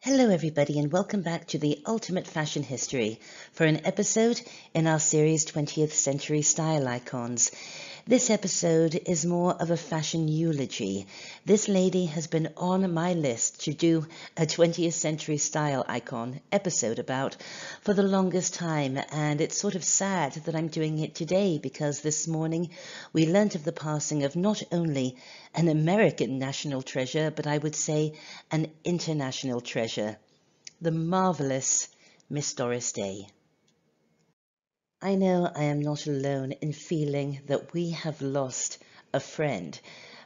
Hello everybody and welcome back to the Ultimate Fashion History for an episode in our series 20th Century Style Icons. This episode is more of a fashion eulogy. This lady has been on my list to do a 20th Century Style Icon episode about for the longest time, and it's sort of sad that I'm doing it today because this morning we learnt of the passing of not only an American national treasure, but I would say an international treasure, the marvelous Miss Doris Day. I know I am not alone in feeling that we have lost a friend.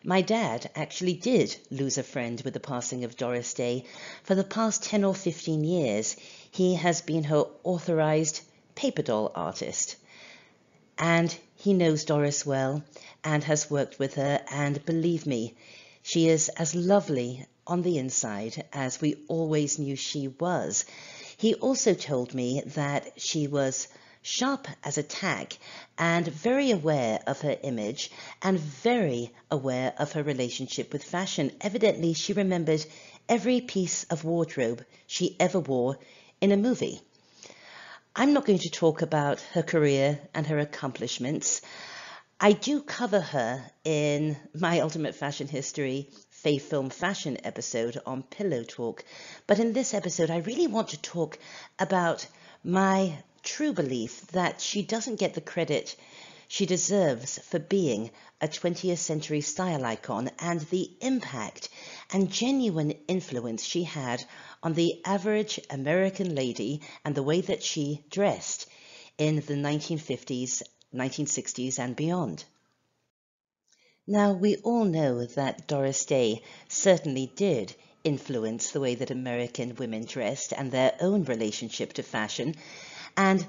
My dad actually did lose a friend with the passing of Doris Day. For the past 10 or 15 years, he has been her authorized paper doll artist. And he knows Doris well and has worked with her, and believe me, she is as lovely on the inside as we always knew she was. He also told me that she was sharp as a tack and very aware of her image and very aware of her relationship with fashion. Evidently, she remembered every piece of wardrobe she ever wore in a movie. I'm not going to talk about her career and her accomplishments. I do cover her in my Ultimate Fashion History Fae Film Fashion episode on Pillow Talk, but in this episode I really want to talk about my true belief that she doesn't get the credit she deserves for being a 20th century style icon and the impact and genuine influence she had on the average American lady and the way that she dressed in the 1950s, 1960s and beyond. Now, we all know that Doris Day certainly did influence the way that American women dressed and their own relationship to fashion. And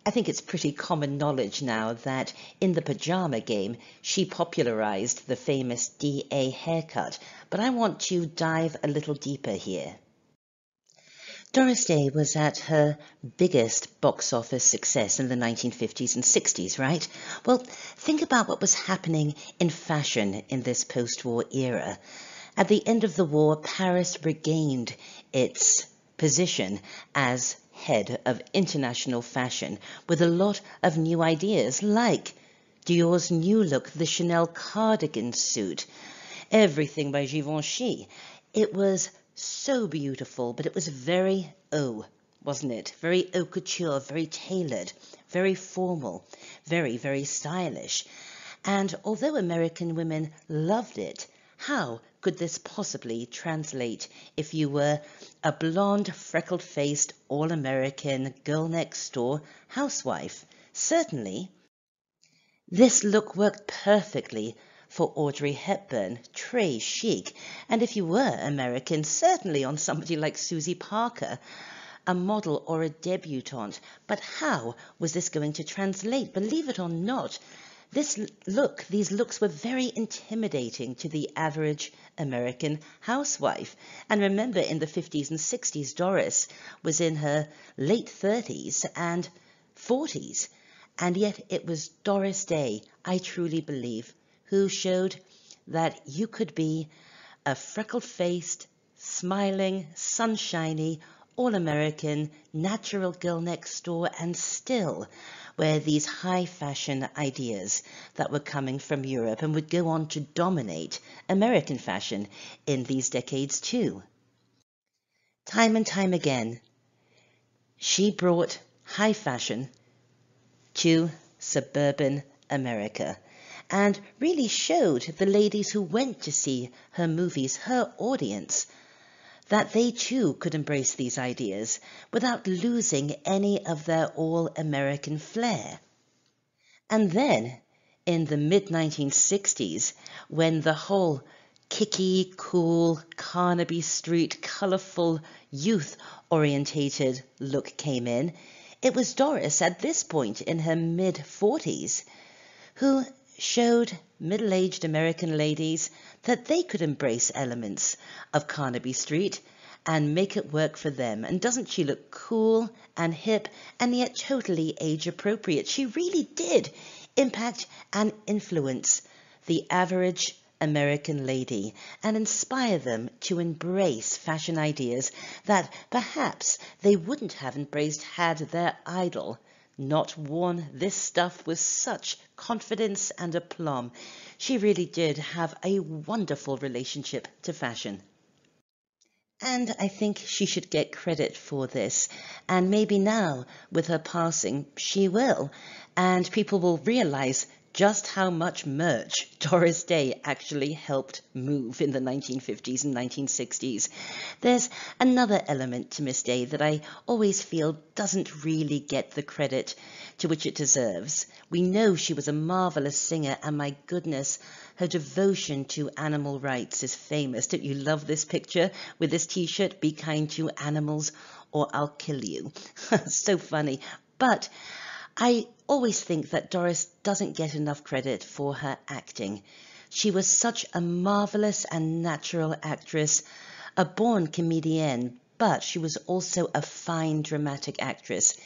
I think it's pretty common knowledge now that in the pajama game, she popularized the famous DA haircut. But I want to dive a little deeper here. Doris Day was at her biggest box office success in the 1950s and 60s, right? Well, think about what was happening in fashion in this post-war era. At the end of the war, Paris regained its position as head of international fashion with a lot of new ideas like Dior's new look, the Chanel cardigan suit, everything by Givenchy. It was so beautiful, but it was very wasn't it? Very haute couture, very tailored, very formal, very, very stylish. And although American women loved it, how could this possibly translate if you were a blonde, freckled-faced, all-American, girl-next-door housewife? Certainly, this look worked perfectly for Audrey Hepburn, très chic, and if you were American, certainly on somebody like Susie Parker, a model or a debutante. But how was this going to translate? Believe it or not, these looks were very intimidating to the average American housewife. And remember, in the 50s and 60s, Doris was in her late 30s and 40s. And yet it was Doris Day, I truly believe, who showed that you could be a freckled-faced, smiling, sunshiny, all-American, natural girl next door and still wear these high fashion ideas that were coming from Europe and would go on to dominate American fashion in these decades too. Time and time again, she brought high fashion to suburban America and really showed the ladies who went to see her movies, her audience, that they too could embrace these ideas without losing any of their all-American flair. And then, in the mid-1960s, when the whole kicky, cool, Carnaby Street, colourful, youth-orientated look came in, it was Doris at this point in her mid-40s who showed middle-aged American ladies that they could embrace elements of Carnaby Street and make it work for them. And doesn't she look cool and hip and yet totally age-appropriate? She really did impact and influence the average American lady and inspire them to embrace fashion ideas that perhaps they wouldn't have embraced had their idol not worn this stuff with such confidence and aplomb. She really did have a wonderful relationship to fashion. And I think she should get credit for this. And maybe now, with her passing, she will. And people will realize just how much merch Doris Day actually helped move in the 1950s and 1960s. There's another element to Miss Day that I always feel doesn't really get the credit to which it deserves. We know she was a marvelous singer, and my goodness, her devotion to animal rights is famous. Don't you love this picture with this t-shirt, "Be kind to animals or I'll kill you"? So funny. But I always think that Doris doesn't get enough credit for her acting. She was such a marvelous and natural actress, a born comedienne, but she was also a fine dramatic actress.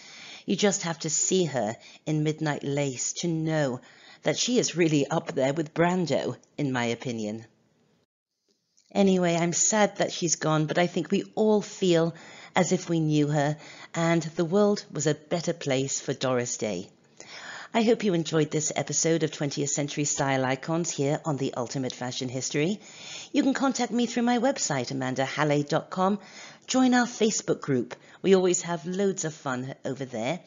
You just have to see her in Midnight Lace to know that she is really up there with Brando, in my opinion. Anyway, I'm sad that she's gone, but I think we all feel as if we knew her, and the world was a better place for Doris Day. I hope you enjoyed this episode of 20th Century Style Icons here on The Ultimate Fashion History. You can contact me through my website, amandahallay.com. Join our Facebook group. We always have loads of fun over there.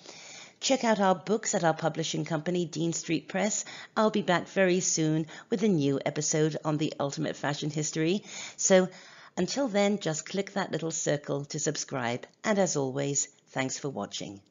Check out our books at our publishing company, Dean Street Press. I'll be back very soon with a new episode on The Ultimate Fashion History. So until then, just click that little circle to subscribe. And as always, thanks for watching.